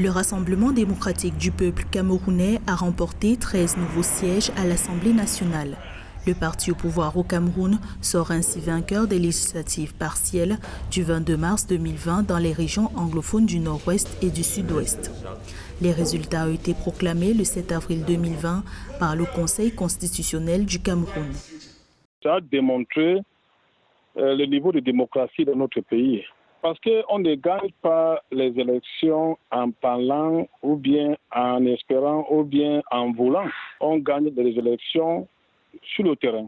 Le Rassemblement démocratique du peuple camerounais a remporté 13 nouveaux sièges à l'Assemblée nationale. Le parti au pouvoir au Cameroun sort ainsi vainqueur des législatives partielles du 22 mars 2020 dans les régions anglophones du Nord-Ouest et du Sud-Ouest. Les résultats ont été proclamés le 7 avril 2020 par le Conseil constitutionnel du Cameroun. Ça a démontré le niveau de démocratie de notre pays. Parce qu'on ne gagne pas les élections en parlant ou bien en espérant ou bien en voulant. On gagne des élections sur le terrain.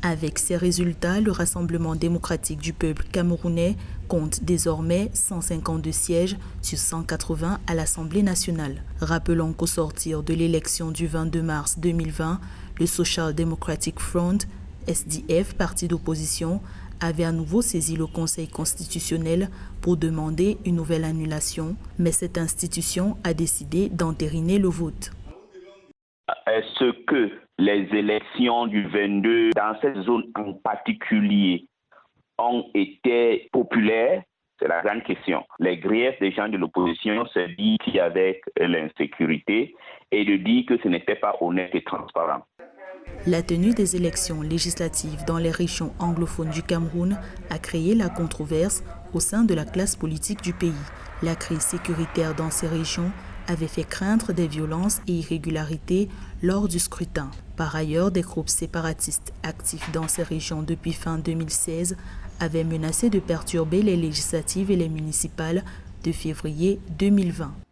Avec ces résultats, le Rassemblement démocratique du peuple camerounais compte désormais 152 sièges sur 180 à l'Assemblée nationale. Rappelons qu'au sortir de l'élection du 22 mars 2020, le Social Democratic Front, SDF, parti d'opposition, avait à nouveau saisi le Conseil constitutionnel pour demander une nouvelle annulation, mais cette institution a décidé d'entériner le vote. Est-ce que les élections du 22 dans cette zone en particulier ont été populaires? C'est la grande question. Les griefs des gens de l'opposition, c'est de dire qu'il y avait l'insécurité et de dire que ce n'était pas honnête et transparent. La tenue des élections législatives dans les régions anglophones du Cameroun a créé la controverse au sein de la classe politique du pays. La crise sécuritaire dans ces régions avait fait craindre des violences et irrégularités lors du scrutin. Par ailleurs, des groupes séparatistes actifs dans ces régions depuis fin 2016 avaient menacé de perturber les législatives et les municipales de février 2020.